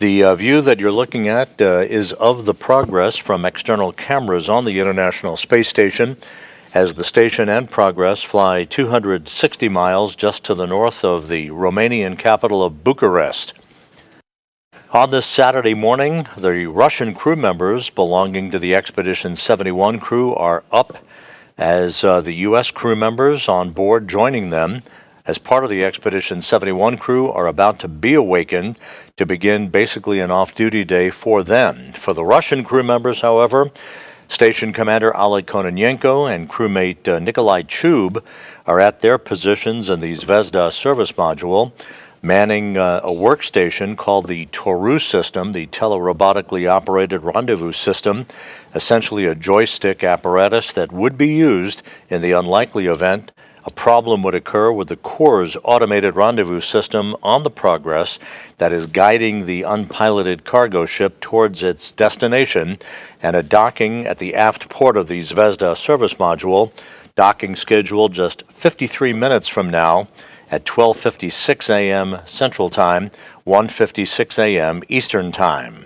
The view that you're looking at is of the progress from external cameras on the International Space Station, as the station and Progress fly 260 miles just to the north of the Romanian capital of Bucharest. On this Saturday morning, the Russian crew members belonging to the Expedition 71 crew are up, as the U.S. crew members on board joining them as part of the Expedition 71 crew are about to be awakened to begin basically an off-duty day for them. For the Russian crew members, however, Station Commander Oleg Kononenko and crewmate Nikolai Chub are at their positions in the Zvezda service module, manning a workstation called the Toru system, the telerobotically operated rendezvous system, essentially a joystick apparatus that would be used in the unlikely event a problem would occur with the Corps' automated rendezvous system on the Progress that is guiding the unpiloted cargo ship towards its destination, and a docking at the aft port of the Zvezda service module, docking scheduled just 53 minutes from now at 12:56 a.m. Central Time, 1:56 a.m. Eastern Time.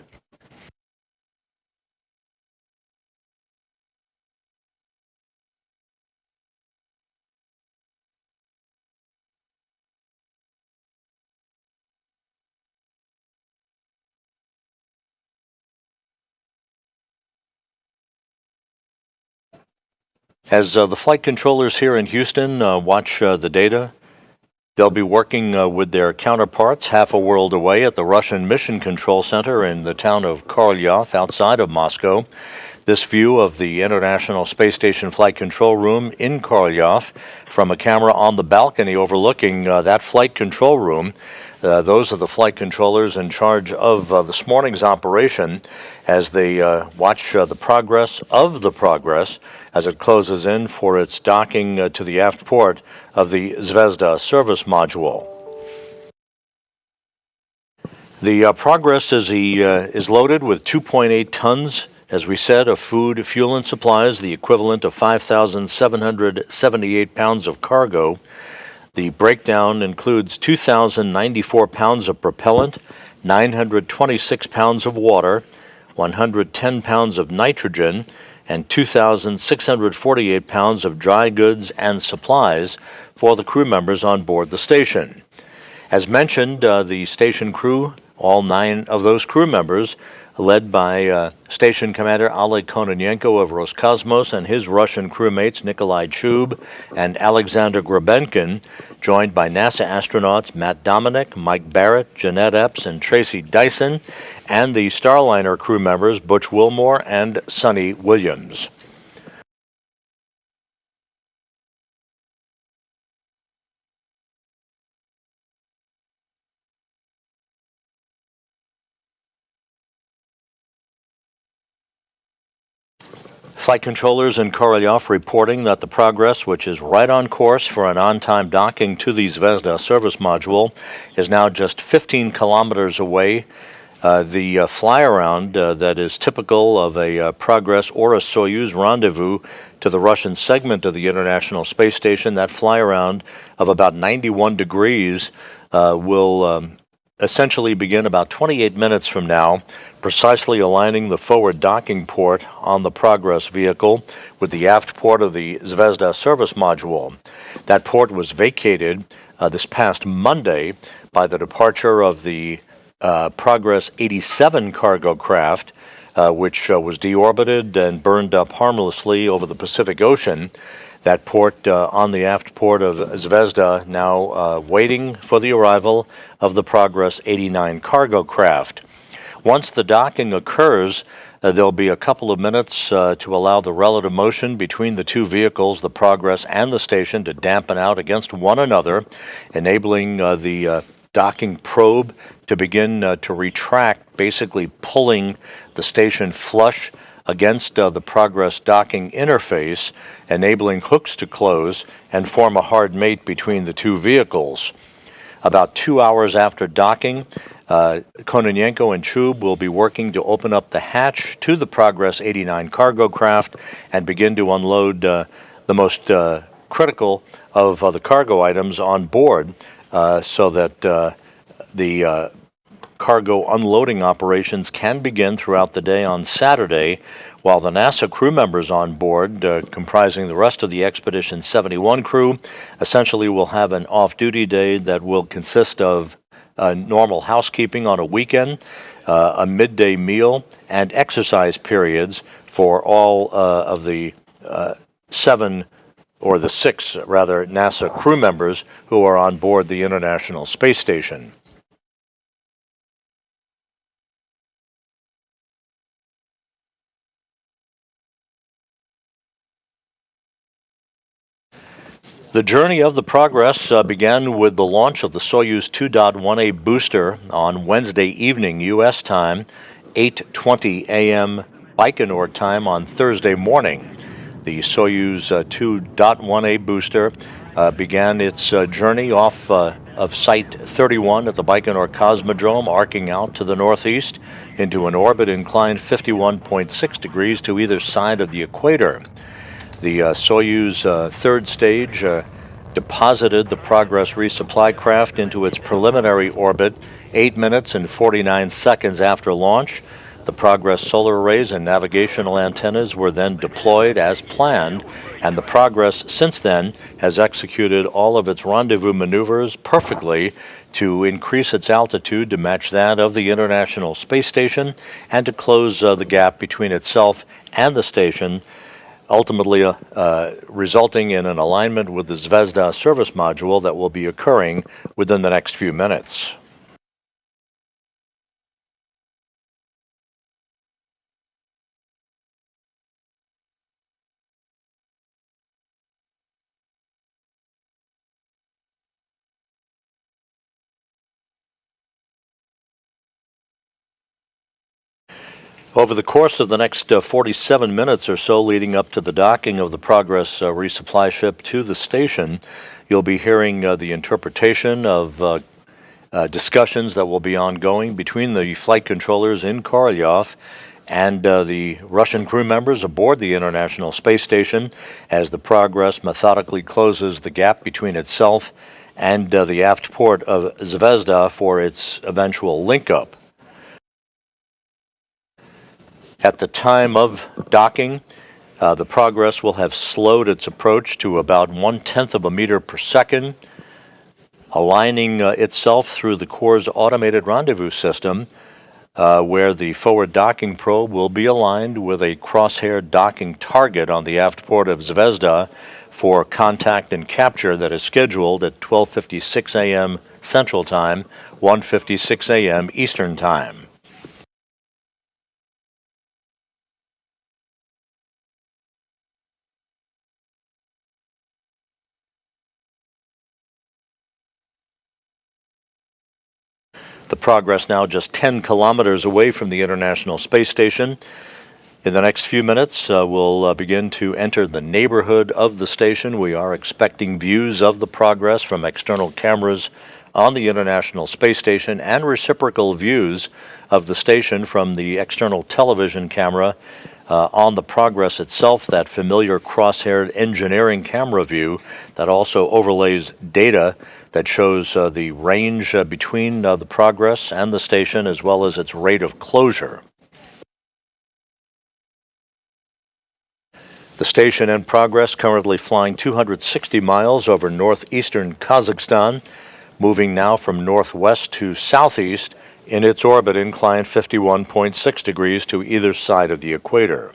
As the flight controllers here in Houston watch the data, they'll be working with their counterparts half a world away at the Russian Mission Control Center in the town of Korolyov outside of Moscow. This view of the International Space Station Flight Control Room in Korolyov from a camera on the balcony overlooking that flight control room. Those are the flight controllers in charge of this morning's operation as they watch the progress of the Progress as it closes in for its docking to the aft port of the Zvezda service module. The Progress is loaded with 2.8 tons, as we said, of food, fuel, and supplies, the equivalent of 5,778 pounds of cargo. The breakdown includes 2,094 pounds of propellant, 926 pounds of water, 110 pounds of nitrogen, and 2,648 pounds of dry goods and supplies for the crew members on board the station. As mentioned, the station crew, all 9 of those crew members, led by Station Commander Oleg Kononenko of Roscosmos and his Russian crewmates Nikolai Chub and Alexander Grabenkin, joined by NASA astronauts Matt Dominic, Mike Barrett, Jeanette Epps, and Tracy Dyson, and the Starliner crew members Butch Wilmore and Sonny Williams. Flight controllers in Korolyov reporting that the Progress, which is right on course for an on-time docking to the Zvezda service module, is now just 15 kilometers away. The fly-around that is typical of a Progress or a Soyuz rendezvous to the Russian segment of the International Space Station, that fly-around of about 91 degrees will essentially begin about 28 minutes from now, precisely aligning the forward docking port on the Progress vehicle with the aft port of the Zvezda service module. That port was vacated this past Monday by the departure of the Progress 87 cargo craft, which was deorbited and burned up harmlessly over the Pacific Ocean. That port on the aft port of Zvezda now waiting for the arrival of the Progress 89 cargo craft. Once the docking occurs, there'll be a couple of minutes to allow the relative motion between the two vehicles, the Progress and the station, to dampen out against one another, enabling the docking probe to begin to retract, basically pulling the station flush against the Progress docking interface, enabling hooks to close and form a hard mate between the two vehicles. About 2 hours after docking, Kononenko and Chub will be working to open up the hatch to the Progress 89 cargo craft and begin to unload the most critical of the cargo items on board so that the cargo unloading operations can begin throughout the day on Saturday, while the NASA crew members on board, comprising the rest of the Expedition 71 crew, essentially will have an off-duty day that will consist of normal housekeeping on a weekend, a midday meal, and exercise periods for all of the six NASA crew members who are on board the International Space Station. The journey of the Progress began with the launch of the Soyuz 2.1A booster on Wednesday evening U.S. time, 8:20 a.m. Baikonur time on Thursday morning. The Soyuz 2.1A booster began its journey off of Site 31 at the Baikonur Cosmodrome, arcing out to the northeast into an orbit inclined 51.6 degrees to either side of the equator. The Soyuz third stage deposited the Progress resupply craft into its preliminary orbit 8 minutes and 49 seconds after launch. The Progress solar arrays and navigational antennas were then deployed as planned, and the Progress since then has executed all of its rendezvous maneuvers perfectly to increase its altitude to match that of the International Space Station and to close the gap between itself and the station, ultimately resulting in an alignment with the Zvezda service module that will be occurring within the next few minutes. Over the course of the next 47 minutes or so leading up to the docking of the Progress resupply ship to the station, you'll be hearing the interpretation of discussions that will be ongoing between the flight controllers in Korolyov and the Russian crew members aboard the International Space Station as the Progress methodically closes the gap between itself and the aft port of Zvezda for its eventual link-up. At the time of docking, the Progress will have slowed its approach to about 1/10 of a meter per second, aligning itself through the Corps' automated rendezvous system, where the forward docking probe will be aligned with a crosshair docking target on the aft port of Zvezda for contact and capture that is scheduled at 12:56 a.m. Central Time, 1:56 a.m. Eastern Time. The Progress now just 10 kilometers away from the International Space Station. In the next few minutes, we'll begin to enter the neighborhood of the station. We are expecting views of the Progress from external cameras on the International Space Station and reciprocal views of the station from the external television camera on the Progress itself, that familiar cross-haired engineering camera view that also overlays data that shows the range between the Progress and the station as well as its rate of closure. The station and Progress currently flying 260 miles over northeastern Kazakhstan, moving now from northwest to southeast in its orbit inclined 51.6 degrees to either side of the equator.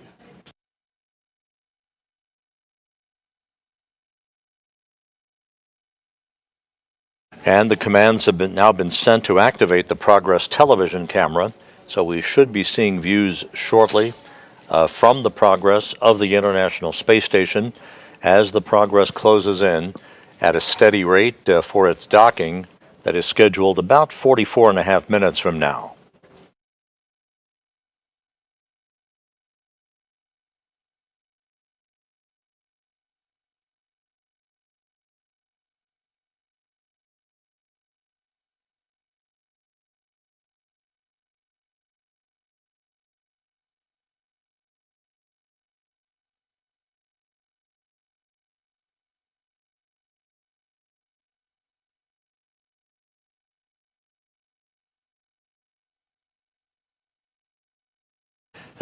And the commands have now been sent to activate the Progress television camera, so we should be seeing views shortly from the Progress of the International Space Station as the Progress closes in at a steady rate for its docking that is scheduled about 44.5 minutes from now.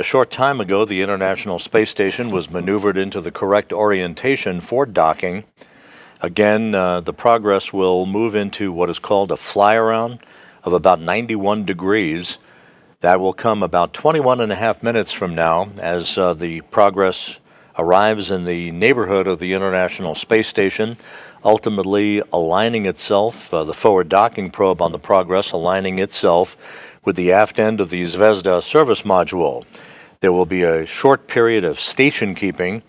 A short time ago, the International Space Station was maneuvered into the correct orientation for docking. Again, the Progress will move into what is called a fly-around of about 91 degrees. That will come about 21 and a half minutes from now as the Progress arrives in the neighborhood of the International Space Station, ultimately aligning itself, the forward docking probe on the Progress aligning itself with the aft end of the Zvezda service module. There will be a short period of station keeping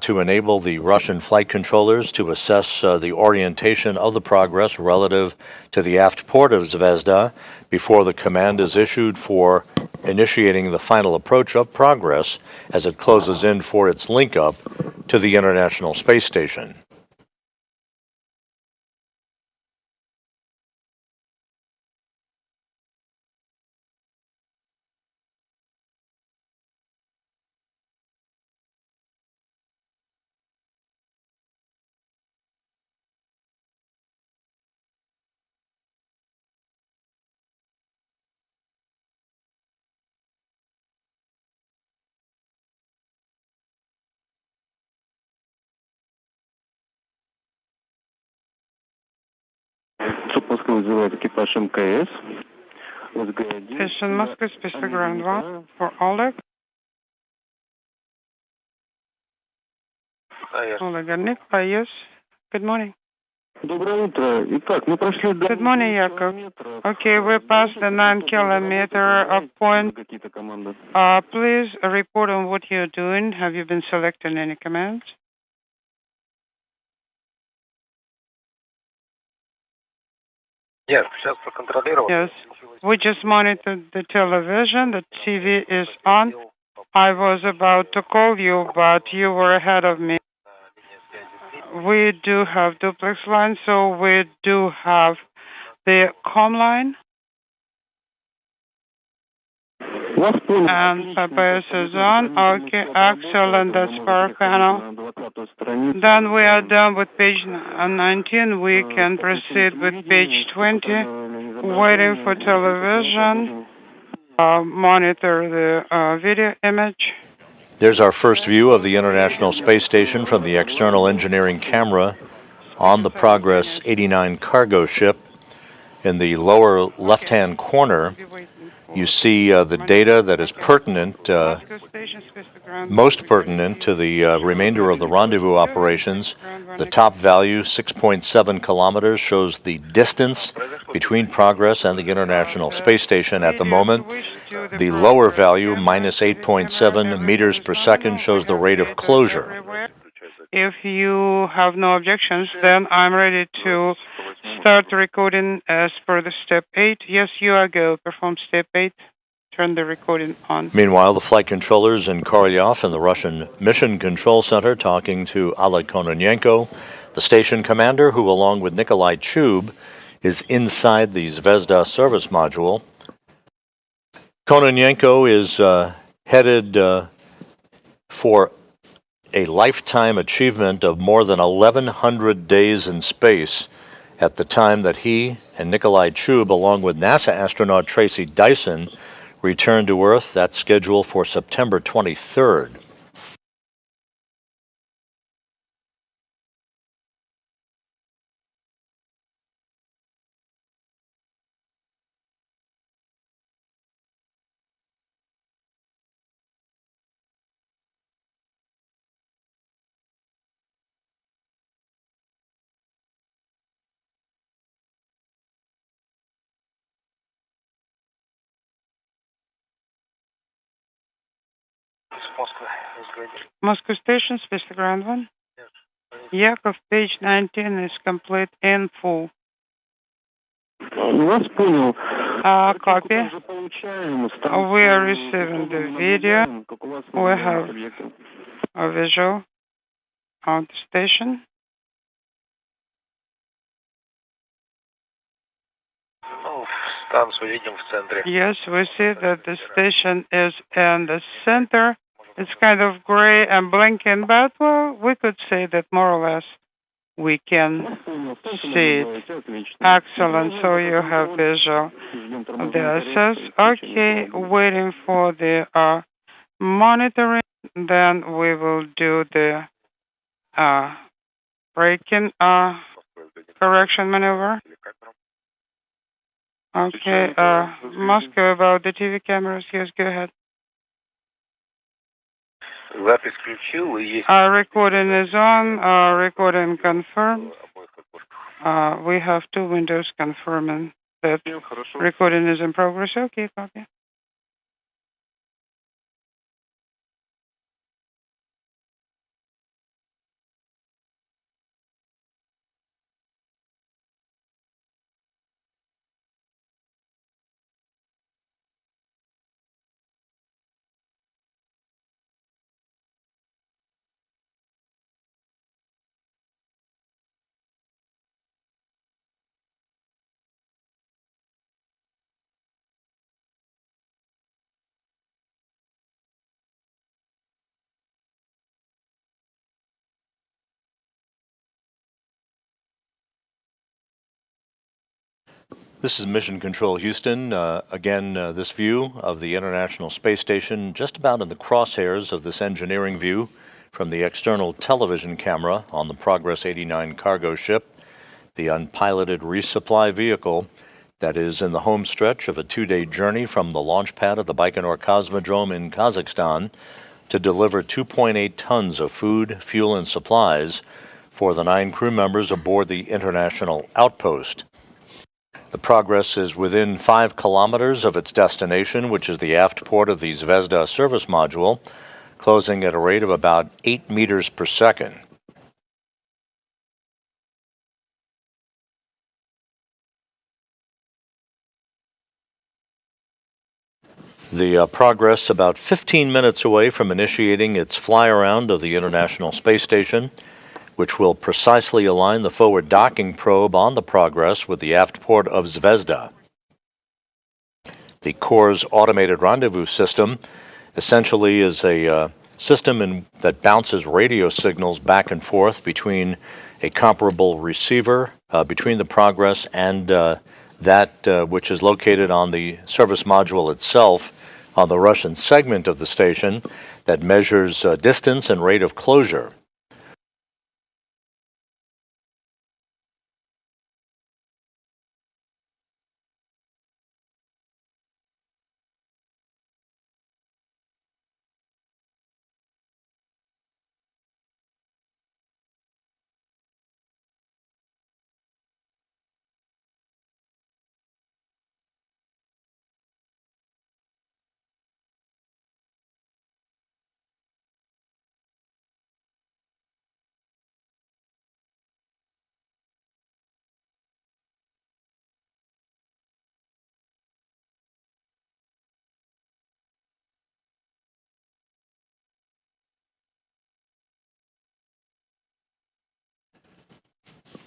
to enable the Russian flight controllers to assess the orientation of the Progress relative to the aft port of Zvezda before the command is issued for initiating the final approach of Progress as it closes in for its link-up to the International Space Station. Station Moscow, Space Ground 1 for Oleg. Oleg Garnik, yes. Good morning. Good morning, Yakov. Okay, we passed the 9-kilometer point. Please report on what you're doing. Have you been selecting any commands? Yes, we just monitored the television. The TV is on. I was about to call you, but you were ahead of me. We do have duplex line, so we do have the comm line. And PBS is on. Okay, excellent. That's per panel. Then we are done with page 19. We can proceed with page 20. Waiting for television. Monitor the video image. There's our first view of the International Space Station from the external engineering camera on the Progress 89 cargo ship. In the lower left-hand corner, you see the data that is pertinent, most pertinent to the remainder of the rendezvous operations. The top value, 6.7 kilometers, shows the distance between Progress and the International Space Station at the moment. The lower value, minus 8.7 meters per second, shows the rate of closure. If you have no objections, then I'm ready to start recording as per the step 8. Yes, you are go. Perform step 8. Turn the recording on. Meanwhile, the flight controllers in Korolyov in the Russian Mission Control Center talking to Oleg Kononenko, the station commander, who, along with Nikolai Chub, is inside the Zvezda service module. Kononenko is headed for a lifetime achievement of more than 1,100 days in space at the time that he and Nikolai Chub, along with NASA astronaut Tracy Dyson, return to Earth. That's scheduled for September 23rd. Moscow Station, Space Ground 1. Yakov, page 19 is complete and full. Copy. We are receiving the video. We have a visual on the station. Yes, we see that the station is in the center. It's kind of gray and blinking, but well, we could say that more or less we can see it. Excellent. So you have visual. The SS. Okay, waiting for the monitoring. Then we will do the braking correction maneuver. Okay, Moscow, about the TV cameras. Yes, go ahead. Запись включил и есть. Recording is on. Recording confirmed. We have two windows confirming that recording is in progress. Okay, copy. This is Mission Control Houston. This view of the International Space Station just about in the crosshairs of this engineering view from the external television camera on the Progress 89 cargo ship, the unpiloted resupply vehicle that is in the home stretch of a 2-day journey from the launch pad of the Baikonur Cosmodrome in Kazakhstan to deliver 2.8 tons of food, fuel, and supplies for the 9 crew members aboard the International Outpost. The Progress is within 5 kilometers of its destination, which is the aft port of the Zvezda service module, closing at a rate of about 8 meters per second. The Progress about 15 minutes away from initiating its fly-around of the International Space Station, which will precisely align the forward docking probe on the Progress with the aft port of Zvezda. The Core's automated rendezvous system essentially is a system that bounces radio signals back and forth between a comparable receiver between the Progress and that which is located on the service module itself on the Russian segment of the station that measures distance and rate of closure.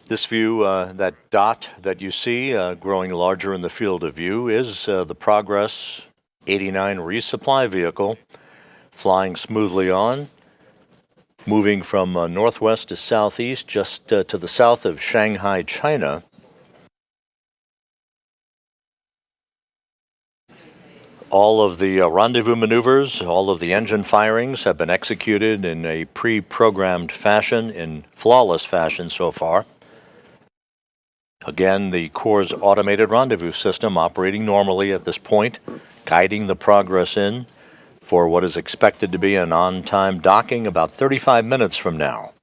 This view, that dot that you see growing larger in the field of view, is the Progress 89 resupply vehicle flying smoothly on, moving from northwest to southeast, just to the south of Shanghai, China. All of the rendezvous maneuvers, all of the engine firings have been executed in a pre-programmed fashion, in flawless fashion so far. Again, the Core's automated rendezvous system operating normally at this point, guiding the Progress in for what is expected to be an on-time docking about 35 minutes from now.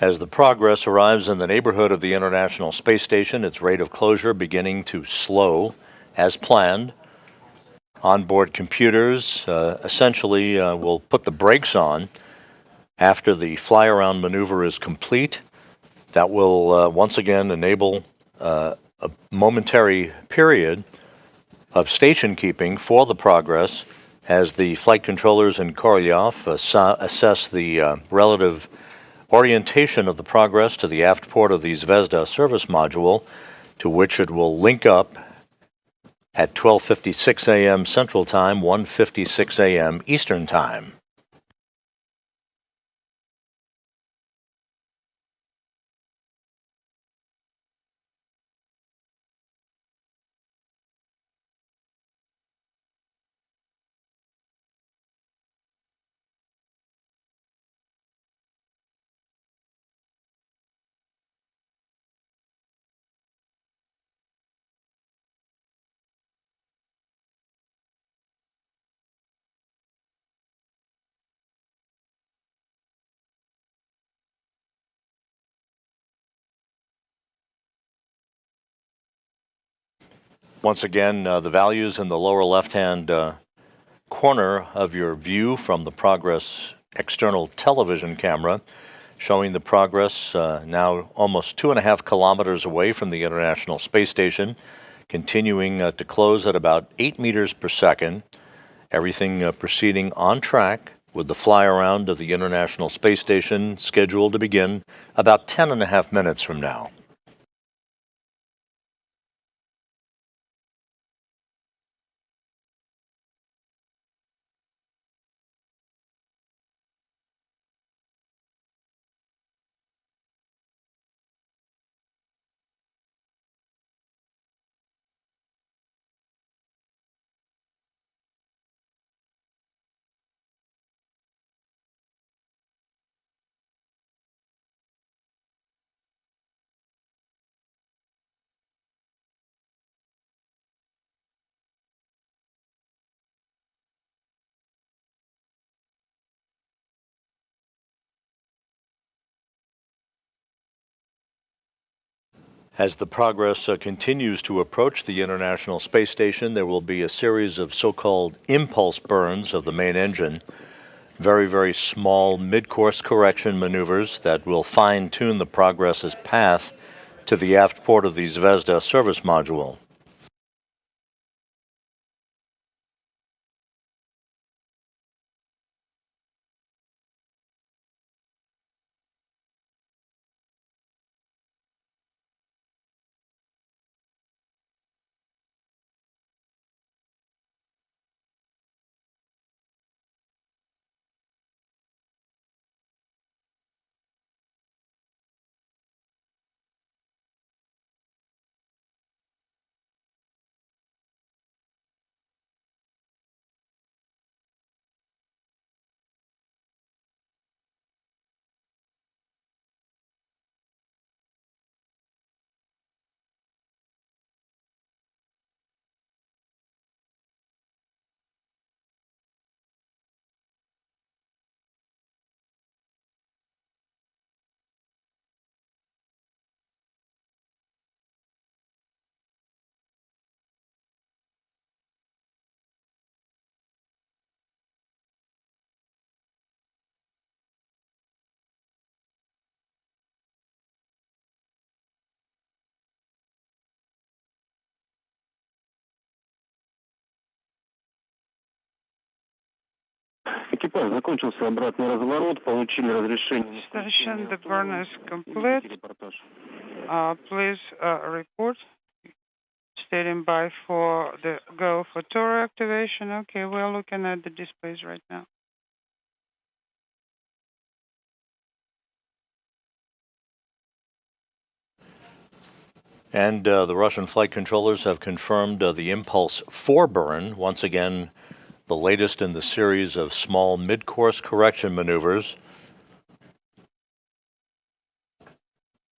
As the Progress arrives in the neighborhood of the International Space Station, its rate of closure beginning to slow as planned. Onboard computers essentially will put the brakes on after the fly-around maneuver is complete. That will once again enable a momentary period of station keeping for the Progress as the flight controllers in Korolyov assess the relative orientation of the Progress to the aft port of the Zvezda service module, to which it will link up at 12:56 a.m. Central Time, 1:56 a.m. Eastern Time. Once again, the values in the lower left-hand corner of your view from the Progress external television camera, showing the Progress now almost 2.5 kilometers away from the International Space Station, continuing to close at about 8 meters per second. Everything proceeding on track, with the fly-around of the International Space Station scheduled to begin about 10.5 minutes from now. As the Progress continues to approach the International Space Station, there will be a series of so-called impulse burns of the main engine, very, very small mid-course correction maneuvers that will fine-tune the Progress's path to the aft port of the Zvezda service module. Station, the burn is complete. Please report. Standing by for the go for tour activation. Okay, we're looking at the displays right now. And the Russian flight controllers have confirmed the Impulse 4 burn, once again the latest in the series of small mid-course correction maneuvers.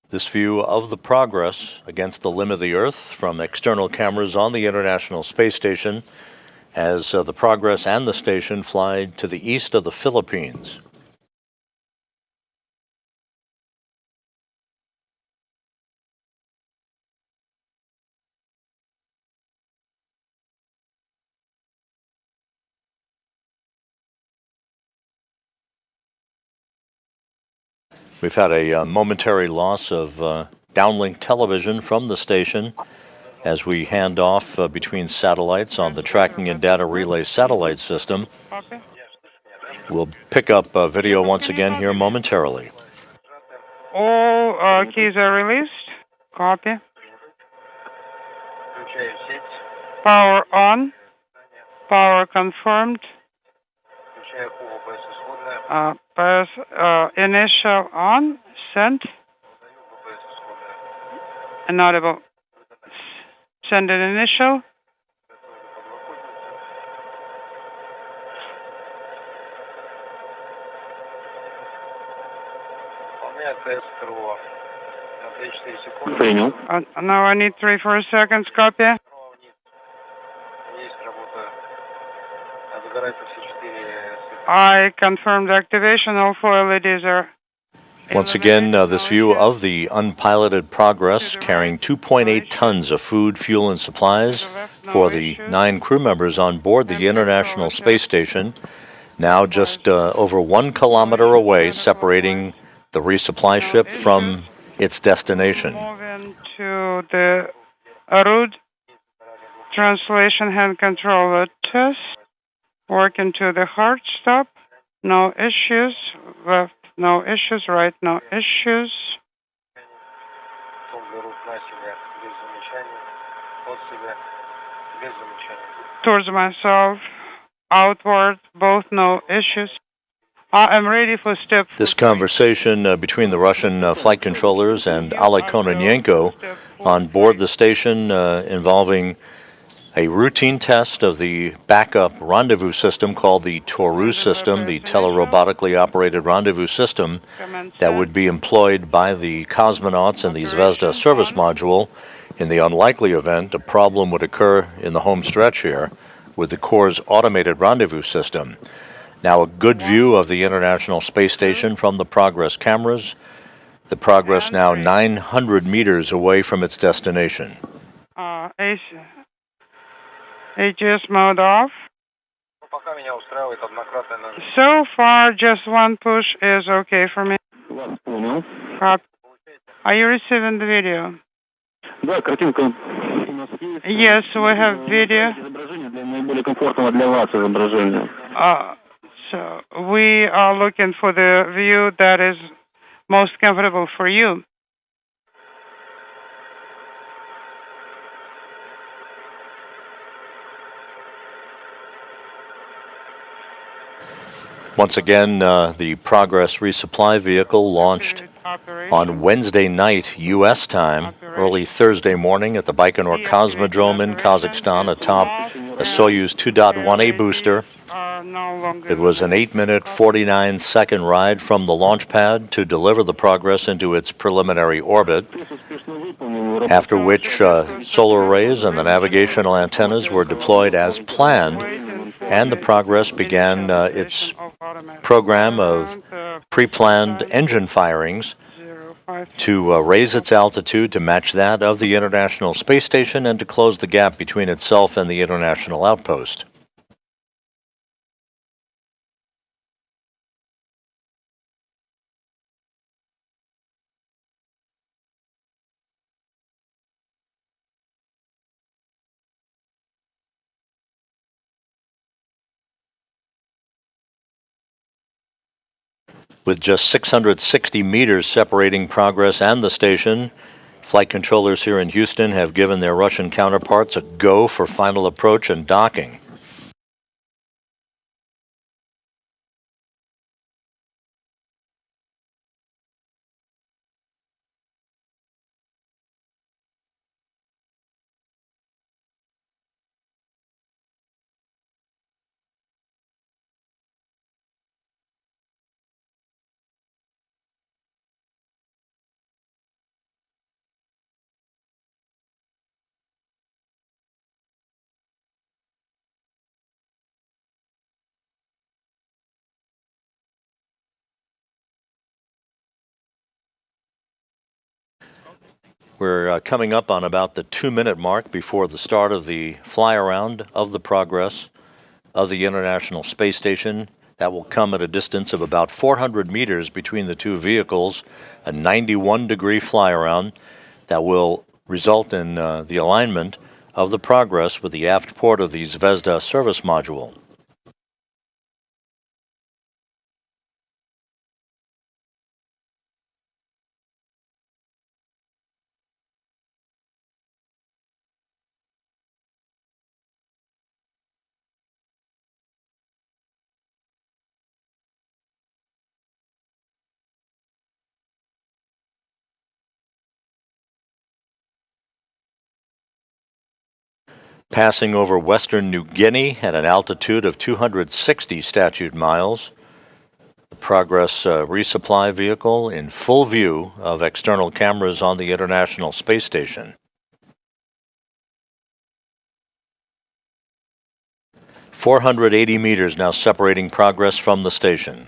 This view of the Progress against the limb of the Earth from external cameras on the International Space Station as the Progress and the station fly to the east of the Philippines. We've had a momentary loss of downlink television from the station as we hand off between satellites on the tracking and data relay satellite system. Copy. We'll pick up video once again here momentarily. All keys are released. Copy. Power on. Power confirmed. Press initial on. Sent. Inaudible. Send an initial. Now I need 3-4 seconds. Copy. I confirmed activation. All 4 LEDs are. Once again, this view of the unpiloted Progress carrying 2.8 tons of food, fuel, and supplies for the 9 crew members on board the International Space Station, now just over 1 kilometer away, separating the resupply ship from its destination. Moving to the route translation hand controller test. Working to the hard stop. No issues. Left, no issues. Right, no issues. Towards myself. Outward. Both no issues. I am ready for step. This conversation between the Russian flight controllers and Oleg Kononenko on board the station involving a routine test of the backup rendezvous system called the Toru system, the telerobotically operated rendezvous system that would be employed by the cosmonauts in the Zvezda service module in the unlikely event a problem would occur in the home stretch here with the Corps' automated rendezvous system. Now a good view of the International Space Station from the Progress cameras. The Progress now 900 meters away from its destination. AGS mode off. So far, just one push is okay for me. Are you receiving the video? Yes, we have video. So we are looking for the view that is most comfortable for you. Once again, the Progress resupply vehicle launched on Wednesday night U.S. time, early Thursday morning at the Baikonur Cosmodrome in Kazakhstan atop a Soyuz 2.1A booster. It was an 8-minute, 49-second ride from the launch pad to deliver the Progress into its preliminary orbit, after which solar arrays and the navigational antennas were deployed as planned, and the Progress began its program of pre-planned engine firings to raise its altitude to match that of the International Space Station and to close the gap between itself and the International Outpost. With just 660 meters separating Progress and the station, flight controllers here in Houston have given their Russian counterparts a go for final approach and docking. We're coming up on about the 2-minute mark before the start of the fly-around of the Progress of the International Space Station. That will come at a distance of about 400 meters between the two vehicles, a 91-degree fly-around that will result in the alignment of the Progress with the aft port of the Zvezda service module. Passing over western New Guinea at an altitude of 260 statute miles, the Progress resupply vehicle in full view of external cameras on the International Space Station. 480 meters now separating Progress from the station.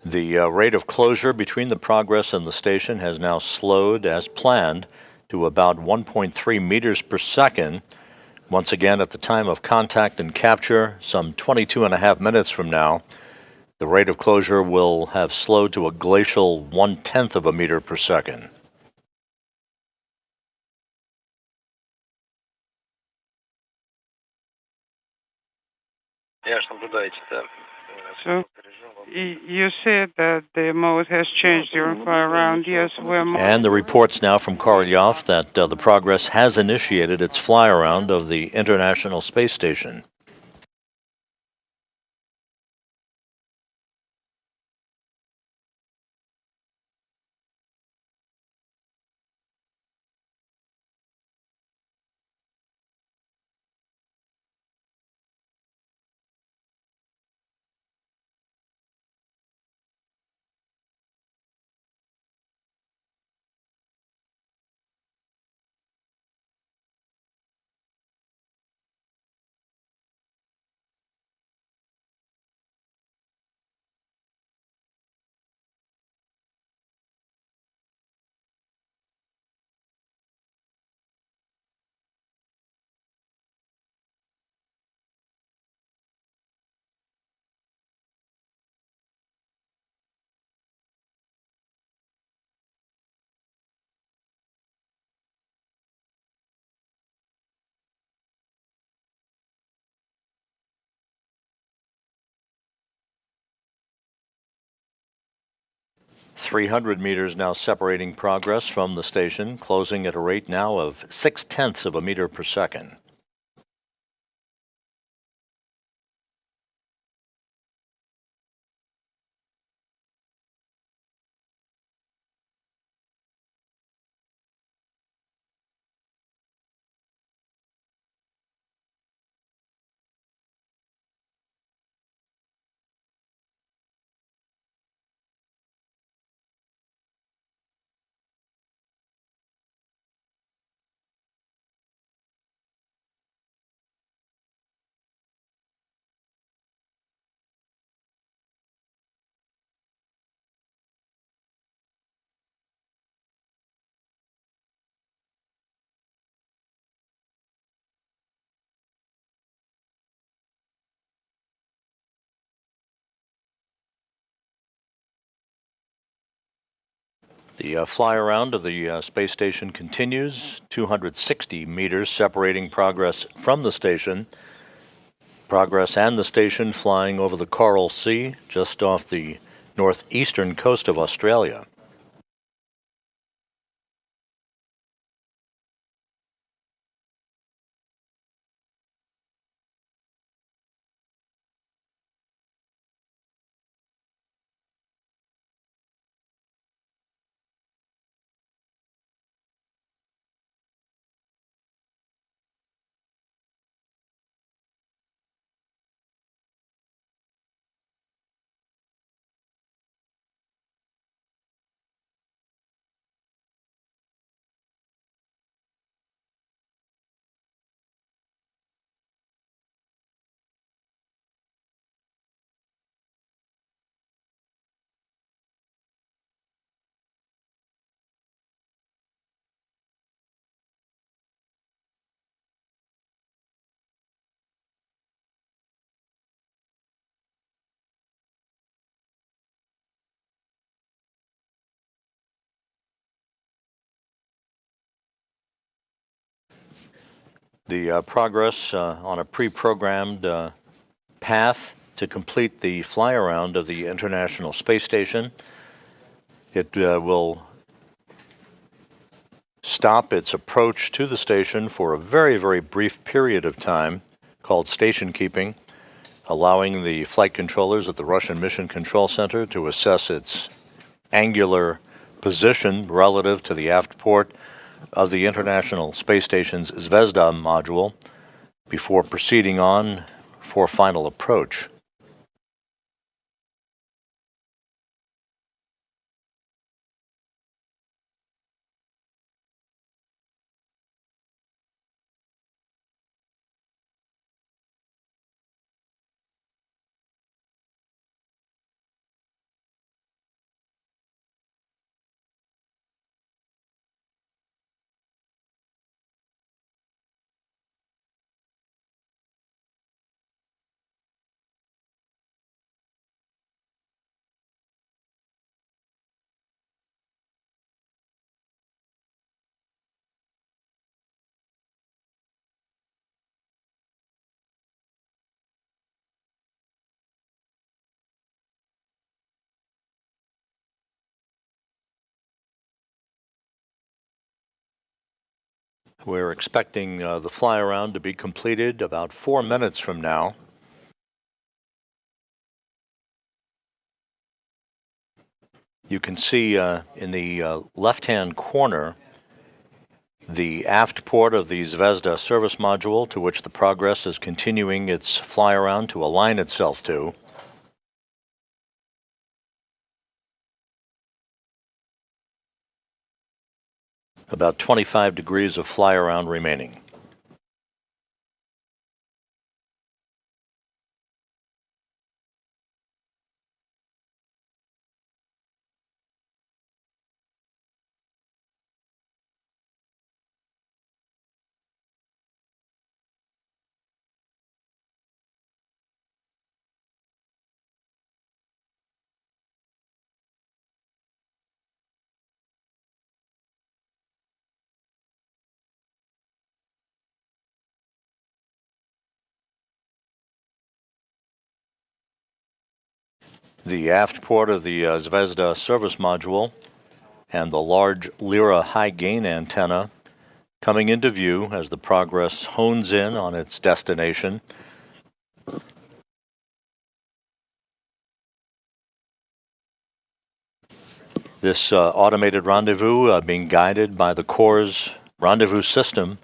The rate of closure between the Progress and the station has now slowed as planned to about 1.3 meters per second. Once again, at the time of contact and capture, some 22.5 minutes from now, the rate of closure will have slowed to a glacial 1/10 of a meter per second. So you said that the mode has changed during fly around. Yes, we're And the reports now from Korolyov that the Progress has initiated its fly around of the International Space Station. .300 meters now separating Progress from the station, closing at a rate now of 0.6 of a meter per second. The fly around of the space station continues, 260 meters separating Progress from the station. Progress and the station flying over the Coral Sea, just off the northeastern coast of Australia. The progress on a pre-programmed path to complete the fly-around of the International Space Station. It will stop its approach to the station for a very, very brief period of time called station keeping, allowing the flight controllers at the Russian Mission Control Center to assess its angular position relative to the aft port of the International Space Station's Zvezda module before proceeding on for final approach. We're expecting the fly-around to be completed about 4 minutes from now. You can see in the left-hand corner the aft port of the Zvezda service module, to which the Progress is continuing its fly-around to align itself to. About 25 degrees of fly-around remaining. The aft port of the Zvezda service module and the large Lyra high-gain antenna coming into view as the Progress hones in on its destination. This automated rendezvous being guided by the Corps' rendezvous system.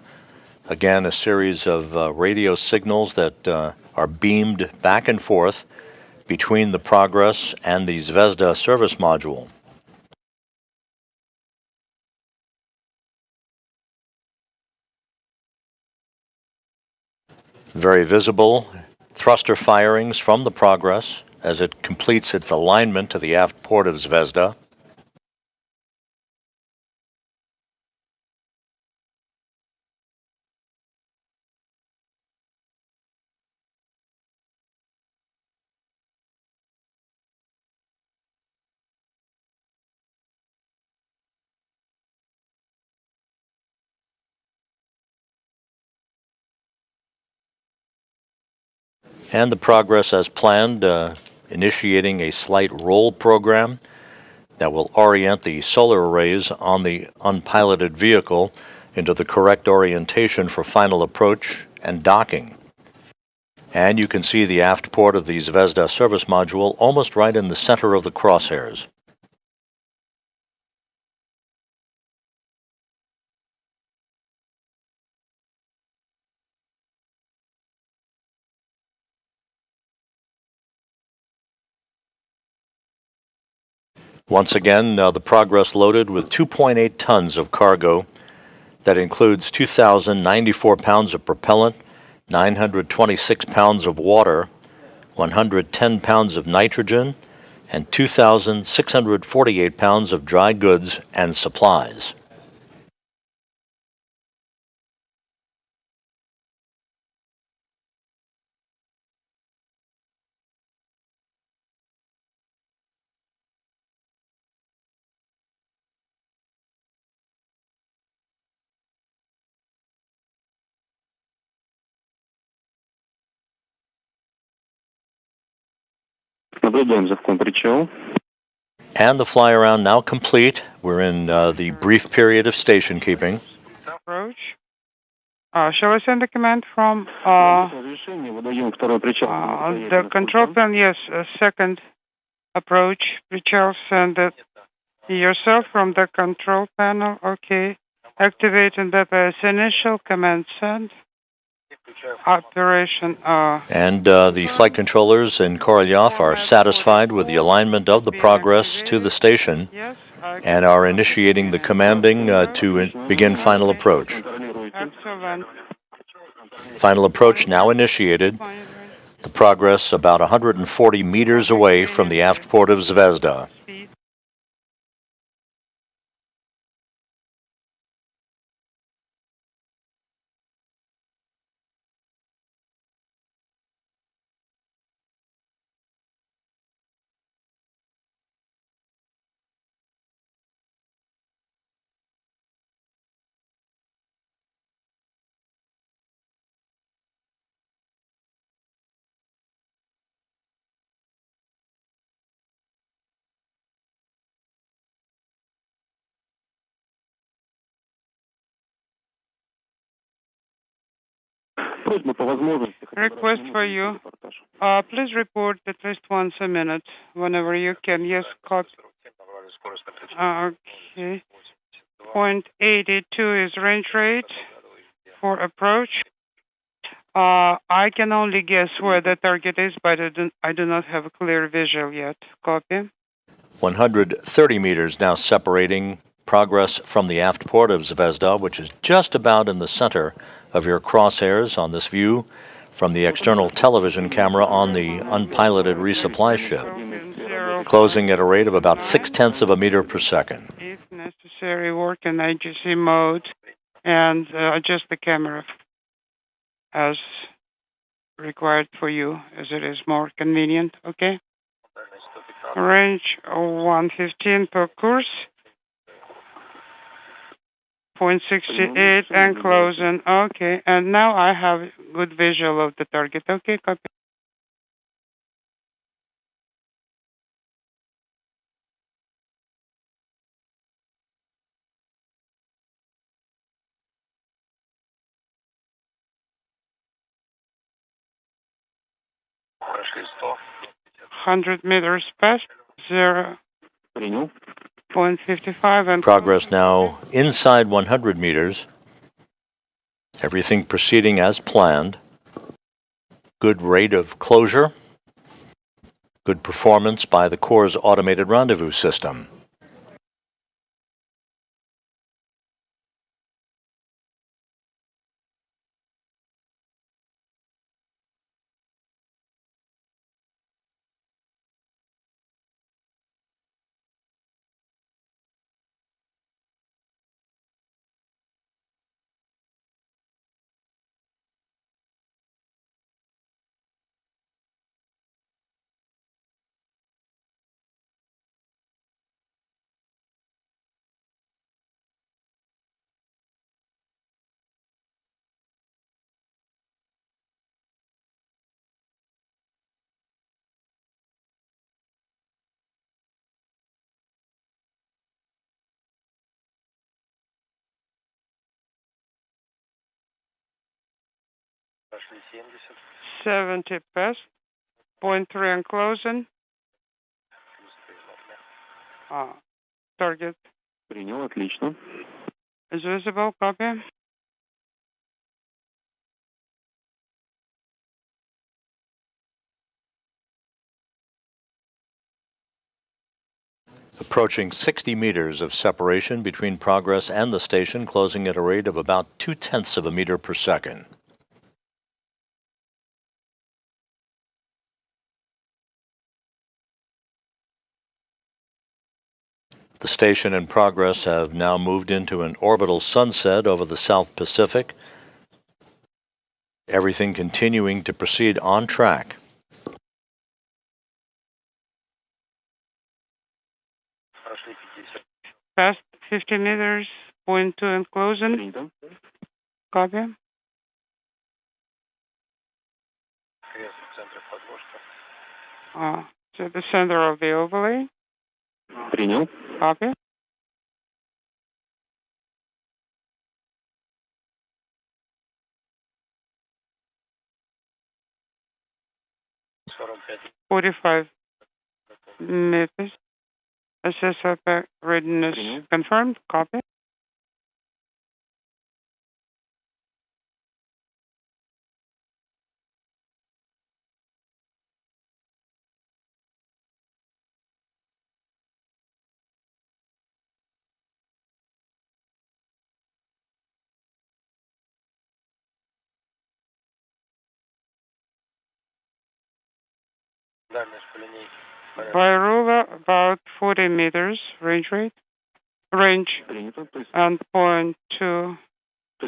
Again, a series of radio signals that are beamed back and forth between the Progress and the Zvezda service module. Very visible thruster firings from the Progress as it completes its alignment to the aft port of Zvezda. And the Progress as planned, initiating a slight roll program that will orient the solar arrays on the unpiloted vehicle into the correct orientation for final approach and docking. And you can see the aft port of the Zvezda service module almost right in the center of the crosshairs. Once again, the Progress loaded with 2.8 tons of cargo. That includes 2,094 pounds of propellant, 926 pounds of water, 110 pounds of nitrogen, and 2,648 pounds of dry goods and supplies. And the fly around now complete. We're in the brief period of station keeping. Approach. Shall I send a command from the control plan? Yes, second approach. Richard, send it yourself from the control panel. Okay. Activate and bypass initial command send. Operation. And the flight controllers in Korolyov are satisfied with the alignment of the Progress to the station and are initiating the commanding to begin final approach. Excellent. Final approach now initiated. The Progress about 140 meters away from the aft port of Zvezda. Request for you. Please report at least once a minute, whenever you can. Yes, copy. Okay. 0.82 is range rate for approach. I can only guess where the target is, but I do not have a clear visual yet. Copy. 130 meters now separating Progress from the aft port of Zvezda, which is just about in the center of your crosshairs on this view from the external television camera on the unpiloted resupply ship, closing at a rate of about 0.6 of a meter per second. If necessary, work in IGC mode and adjust the camera as required for you, as it is more convenient, okay? Range 115 per course. 0.68 and closing. Okay, and now I have good visual of the target. Okay, copy. Прошли 100. 100 meters past 0.55 and Progress now inside 100 meters. Everything proceeding as planned. Good rate of closure. Good performance by the Corps' automated rendezvous system. Прошли 70. 70 past 0.3 and closing. Target Принял, отлично. is visible. Copy. Approaching 60 meters of separation between Progress and the station, closing at a rate of about 0.2 of a meter per second. The station and Progress have now moved into an orbital sunset over the South Pacific. Everything continuing to proceed on track. Прошли 50. Past 50 meters, 0.2 and closing. Принято. Copy. Крест в центре подложки. to the center of the overlay. Принял. Copy. Сорок пять. 45 meters. SSFP readiness confirmed. Copy. Дальность по линейке. By ruler, about 40 meters range Принято. То есть and point 2.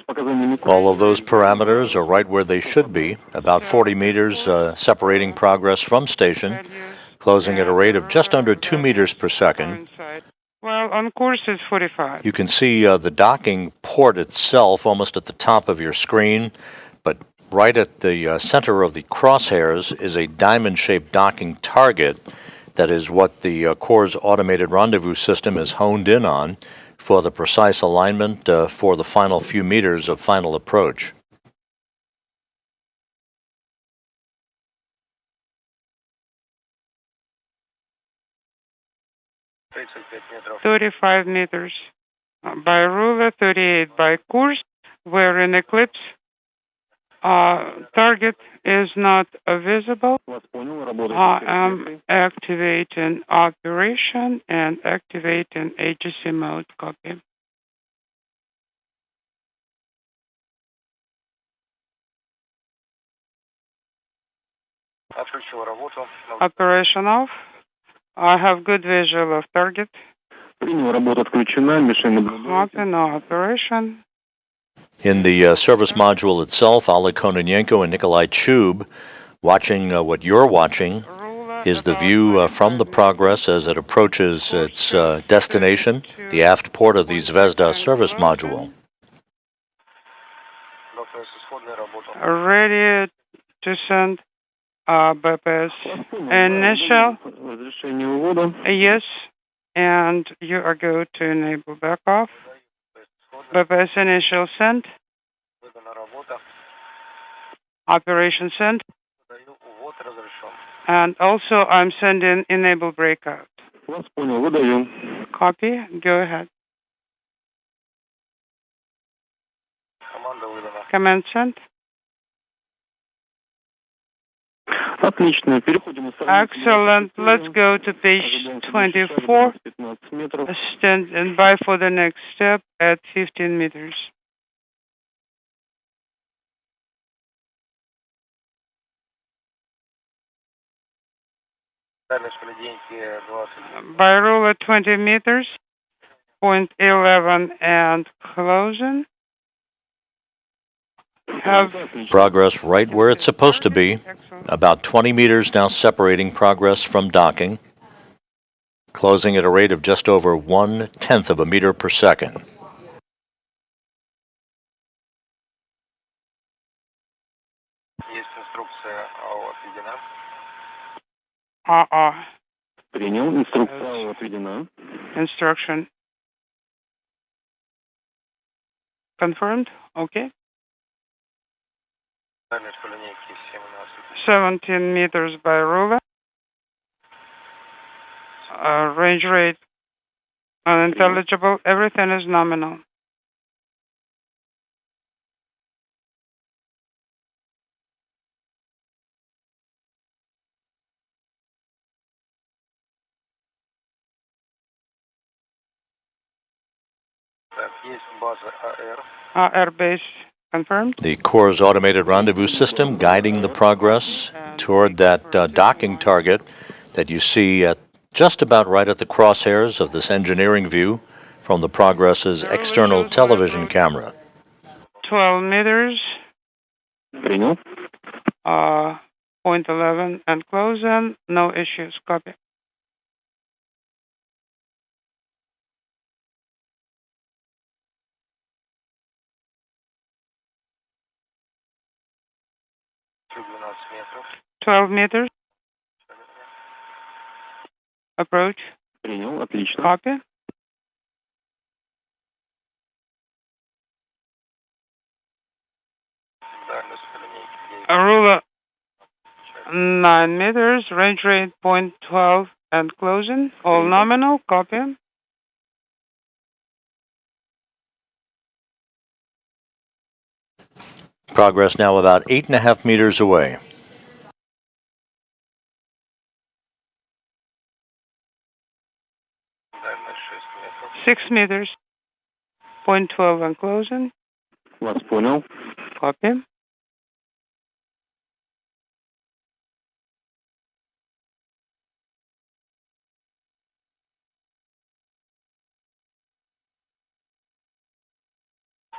показания Midcourse. All of those parameters are right where they should be, about 40 meters separating progress from station, closing at a rate of just under 2 meters per second. Well, on course it's 45. You can see the docking port itself almost at the top of your screen, but right at the center of the crosshairs is a diamond-shaped docking target. That is what the Core's automated rendezvous system is honed in on for the precise alignment for the final few meters of final approach. Тридцать пять метров. 35 meters by ruler, 38 by course. We're in eclipse. Target is not visible. Вас понял. Работает. I am activating operation and activating AGC mode. Copy. Отключил работу. Operation off. I have good visual of target. Принял. Работа отключена. Мишень наблюдается. Copy, no operation. In the service module itself, Oleg Kononenko and Nikolai Chub, watching what you're watching, is the view from the Progress as it approaches its destination, the aft port of the Zvezda service module. Доктор, исходная работа. Ready to send BPS initial. Разрешение вывода. Yes, and you are going to enable backoff. BPS initial sent. Выдана работа. Operation sent. Даю увод разрешен. And also I'm sending enable breakout. Вас понял. Выдаю. Copy. Go ahead. Команда выдана. Command sent. Отлично. Переходим на Excellent. Let's go to page 24. 15 метров. Stand by for the next step at 15 meters. Дальность по линейке 20. By ruler 20 meters, point 11 and closing. Have Progress right where it's supposed to be, about 20 meters now separating progress from docking, closing at a rate of just over 1/10 of a meter per second. Есть инструкция АО отведена. Принял. Инструкция отведена. Instruction confirmed. Okay. Дальность по линейке 17. 17 meters by ruler. Range rate unintelligible. Everything is nominal. Так, есть база АР. Air base confirmed. The Core's automated rendezvous system guiding the Progress toward that docking target that you see at just about right at the crosshairs of this engineering view from the Progress's external television camera. 12 meters. Принял. Point 11 and closing. No issues. Copy. Чуть 12 метров. 12 meters. Approach. Принял, отлично. Copy. Дальность по линейке 9. Ruler 9 meters, range rate 0.12 and closing. All nominal. Copy. Progress now about 8.5 meters away. Дальность 6 метров. 6 meters, 0.12 and closing. Вас понял. Copy.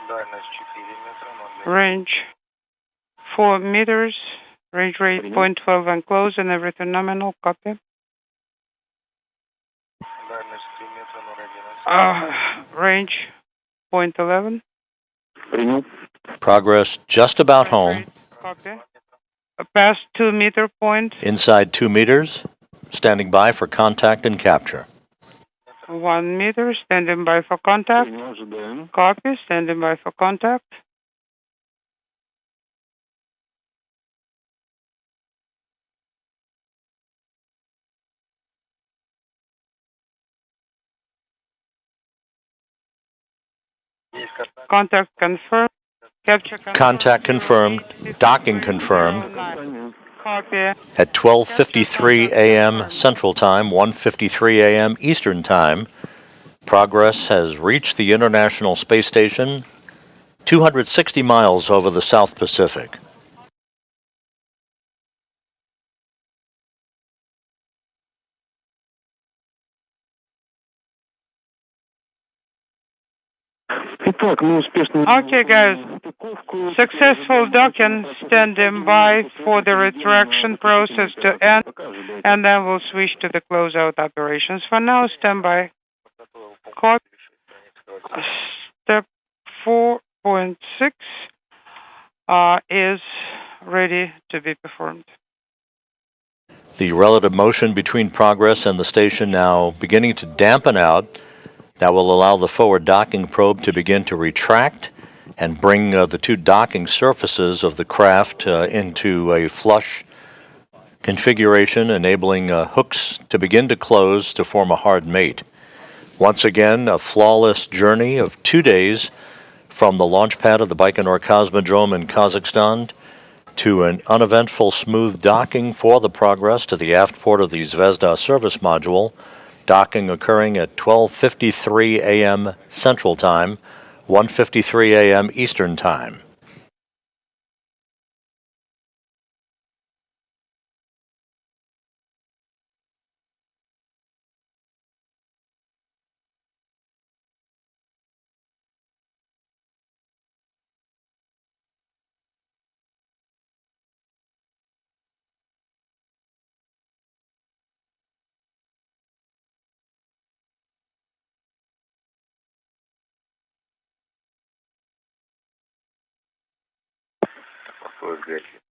Дальность 4 метра. 0,2. Range 4 meters, range rate 0.12 and closing. Everything nominal. Copy. Дальность 3 метра. 0,11. Range 0.11. Принял. Progress just about home. Copy. Past 2 meter point. Inside 2 meters. Standing by for contact and capture. 1 meter. Standing by for contact. Принял, ожидаем. Copy. Standing by for contact. Есть контакт. Contact confirmed. Capture confirmed. Contact confirmed. Docking confirmed. Copy. At 12:53 a.m. Central Time, 1:53 a.m. Eastern Time, Progress has reached the International Space Station 260 miles over the South Pacific. Итак, мы успешно... Okay, guys. Successful docking, standing by for the retraction process to end, and then we'll switch to the closeout operations. For now, stand by. Copy. Step 4.6 is ready to be performed. The relative motion between Progress and the station now beginning to dampen out. That will allow the forward docking probe to begin to retract and bring the two docking surfaces of the craft into a flush configuration, enabling hooks to begin to close to form a hard mate. Once again, a flawless journey of 2 days from the launch pad of the Baikonur Cosmodrome in Kazakhstan to an uneventful smooth docking for the Progress to the aft port of the Zvezda service module, docking occurring at 12:53 a.m. Central Time, 1:53 a.m. Eastern Time.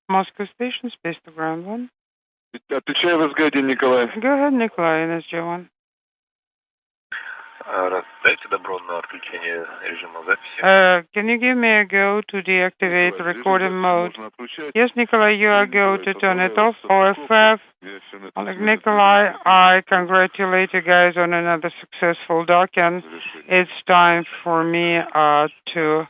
Moscow Station, space to ground 1. Отвечаю в СГ, Николай. Go ahead, Nikolai, NSG1. Дайте добро на отключение режима записи. Can you give me a go to deactivate recording mode? Yes, Nikolai, you are go to turn it off. OFF. Nikolai, I congratulate you guys on another successful docking. It's time for me to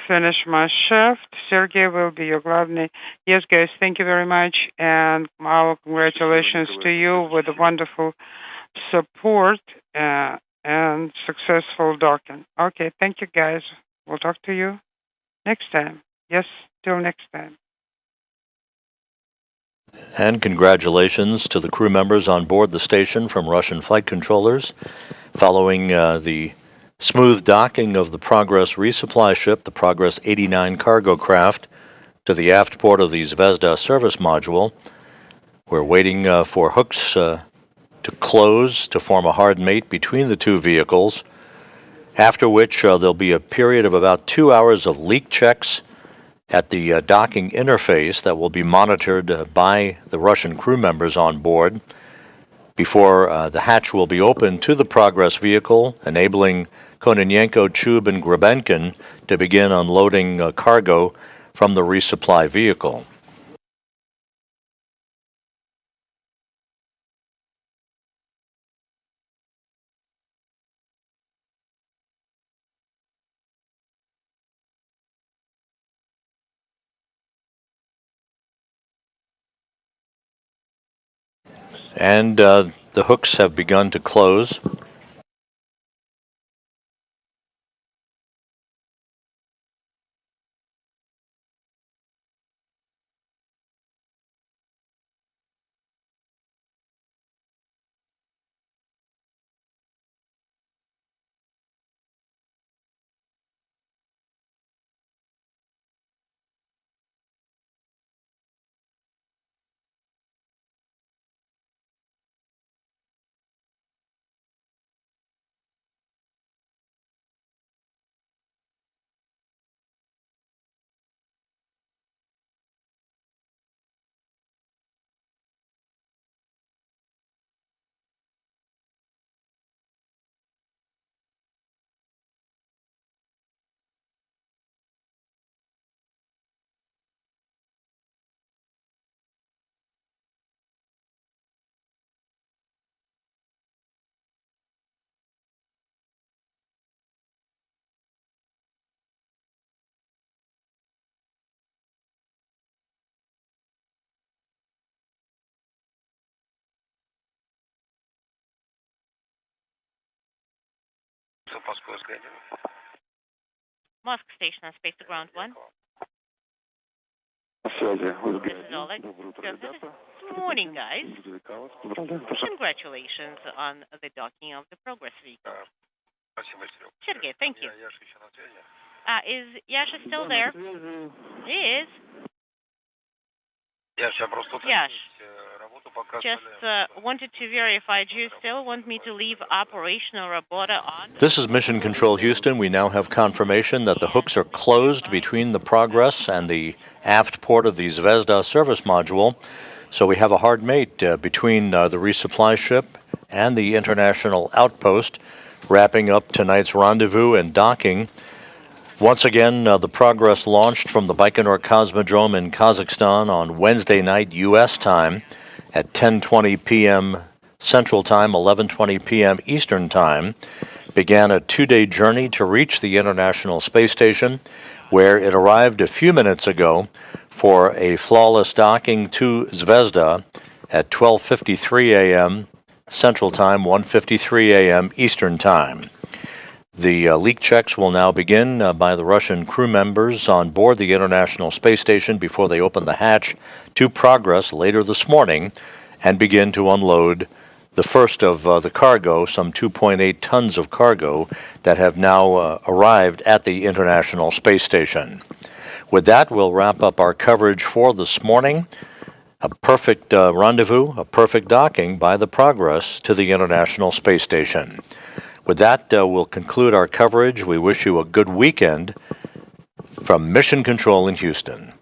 finish my shift. Sergey will be your glavny. Yes, guys, thank you very much, and our congratulations to you with the wonderful support and successful docking. Okay, thank you, guys. We'll talk to you next time. Yes, till next time. And congratulations to the crew members on board the station from Russian flight controllers. Following the smooth docking of the Progress resupply ship, the Progress 89 cargo craft, to the aft port of the Zvezda service module, we're waiting for hooks to close to form a hard mate between the two vehicles, after which there'll be a period of about 2 hours of leak checks at the docking interface that will be monitored by the Russian crew members on board. before the hatch will be opened to the Progress vehicle, enabling Kononenko, Chub, and Grebenkin to begin unloading cargo from the resupply vehicle. And the hooks have begun to close. Moscow Station on Space to Ground 1. This is Oleg. Good morning, guys. Congratulations on the docking of the Progress vehicle. Sergey, thank you. Is Yasha still there? He is. Yash, just wanted to verify, do you still want me to leave operational Roboto on? This is Mission Control Houston. We now have confirmation that the hooks are closed between the Progress and the aft port of the Zvezda service module. So we have a hard mate between the resupply ship and the international outpost, wrapping up tonight's rendezvous and docking. Once again, the Progress launched from the Baikonur Cosmodrome in Kazakhstan on Wednesday night U.S. time at 10:20 p.m. Central Time, 11:20 p.m. Eastern Time, began a two-day journey to reach the International Space Station, where it arrived a few minutes ago for a flawless docking to Zvezda at 12:53 a.m. Central Time, 1:53 a.m. Eastern Time. The leak checks will now begin by the Russian crew members on board the International Space Station before they open the hatch to Progress later this morning and begin to unload the first of the cargo, some 2.8 tons of cargo that have now arrived at the International Space Station. With that, we'll wrap up our coverage for this morning. A perfect rendezvous, a perfect docking by the Progress to the International Space Station. With that, we'll conclude our coverage. We wish you a good weekend from Mission Control in Houston.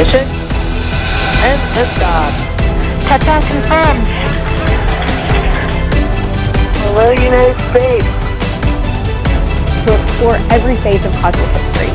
Ignition and liftoff. Touchdown confirmed. Hello, United States. To explore every phase of cosmic history.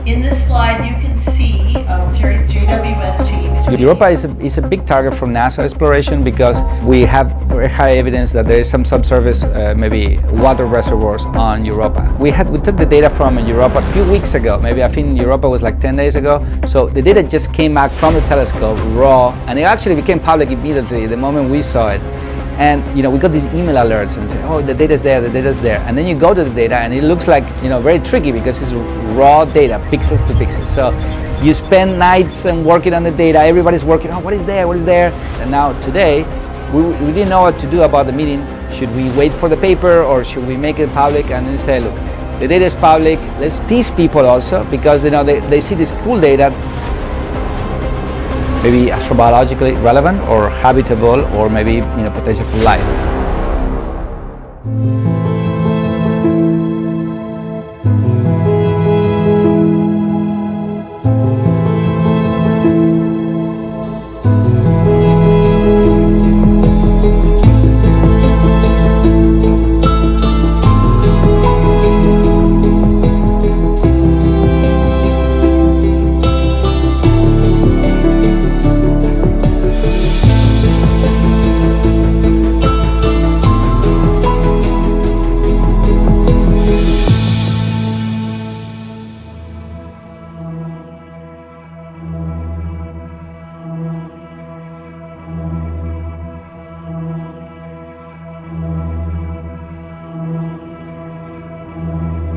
In this slide, you can see JWS team. Europa is a big target for NASA exploration because we have very high evidence that there is some subsurface, maybe water reservoirs on Europa. We took the data from Europa a few weeks ago. Maybe I think Europa was like 10 days ago. So the data just came back from the telescope raw, and it actually became public immediately the moment we saw it. And we got these email alerts and say, oh, the data's there, the data's there. And then you go to the data and it looks like, very tricky because it's raw data, pixels to pixels. So you spend nights and working on the data, everybody's working, what is there, what is there? And now today, we didn't know what to do about the meeting. Should we wait for the paper or should we make it public? And then say, look, the data is public, let's tease people also because they see this cool data, maybe astrobiologically relevant or habitable or maybe potential for life.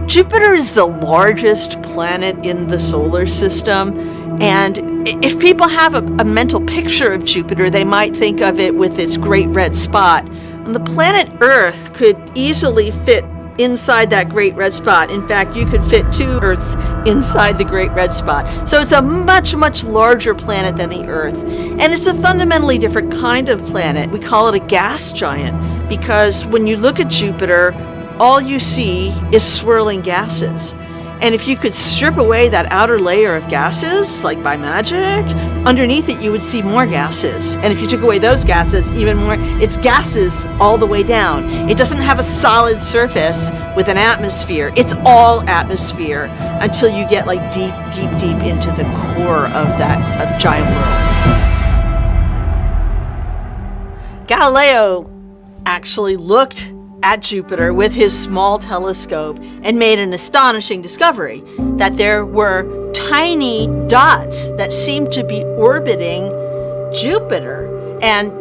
Jupiter is the largest planet in the solar system, and if people have a mental picture of Jupiter, they might think of it with its great red spot. And the planet Earth could easily fit inside that great red spot. In fact, you could fit 2 Earths inside the great red spot. So it's a much, much larger planet than the Earth. And it's a fundamentally different kind of planet. We call it a gas giant because when you look at Jupiter, all you see is swirling gases. And if you could strip away that outer layer of gases, like by magic, underneath it you would see more gases. And if you took away those gases, even more, it's gases all the way down. It doesn't have a solid surface with an atmosphere. It's all atmosphere until you get like deep, deep, deep into the core of that giant world. Galileo actually looked at Jupiter with his small telescope and made an astonishing discovery that there were tiny dots that seemed to be orbiting Jupiter. And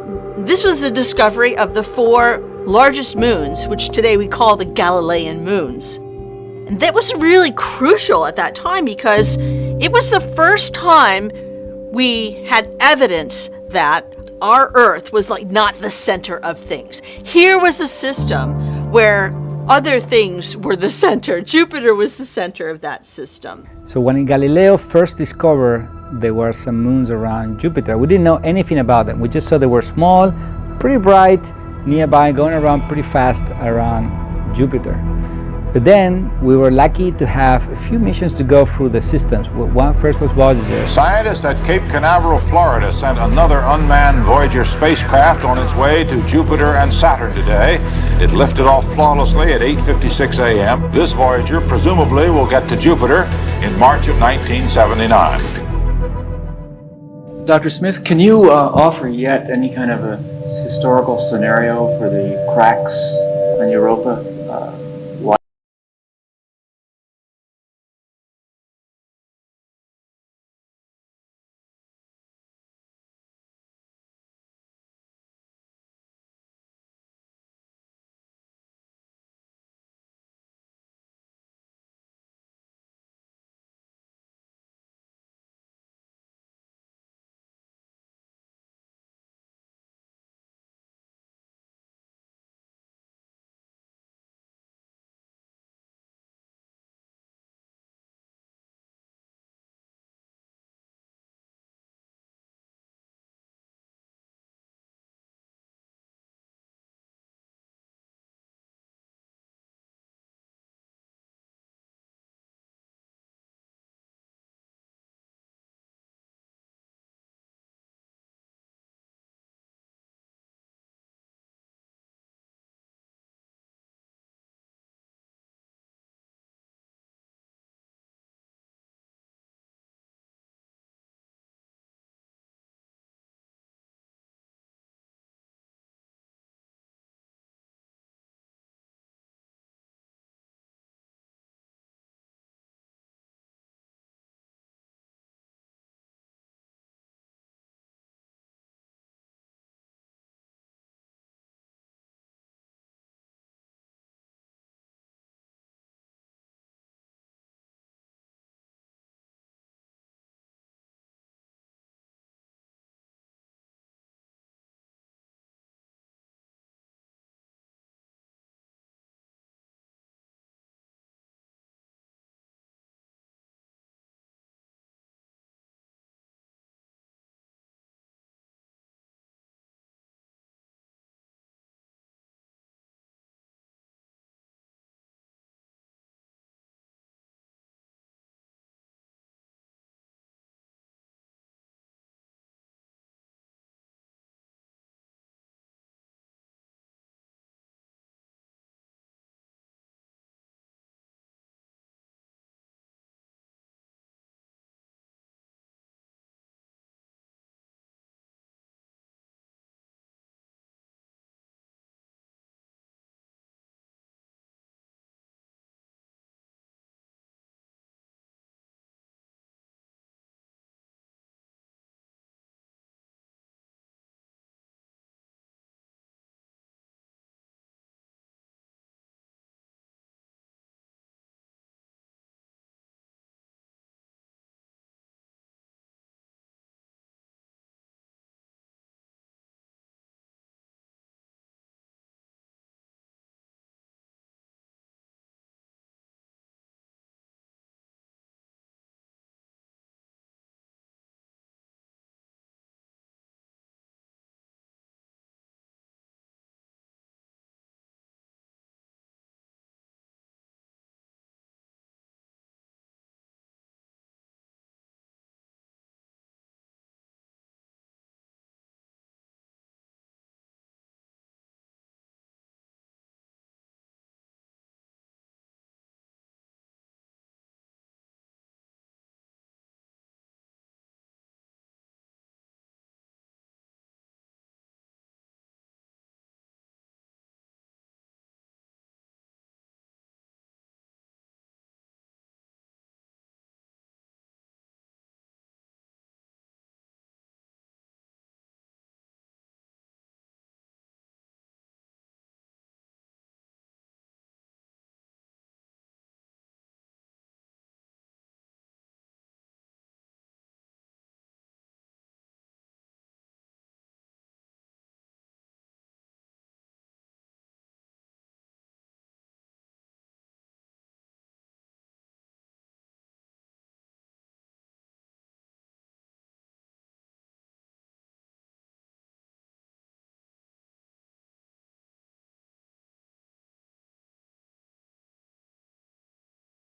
this was the discovery of the 4 largest moons, which today we call the Galilean moons. And that was really crucial at that time because it was the first time we had evidence that our Earth was like not the center of things. Here was a system where other things were the center. Jupiter was the center of that system. So when Galileo first discovered there were some moons around Jupiter, we didn't know anything about them. We just saw they were small, pretty bright, nearby, going around pretty fast around Jupiter. But then we were lucky to have a few missions to go through the systems. One first was Voyager. Scientists at Cape Canaveral, Florida sent another unmanned Voyager spacecraft on its way to Jupiter and Saturn today. It lifted off flawlessly at 8:56 a.m. This Voyager presumably will get to Jupiter in March of 1979. Dr. Smith, can you offer yet any kind of a historical scenario for the cracks on Europa?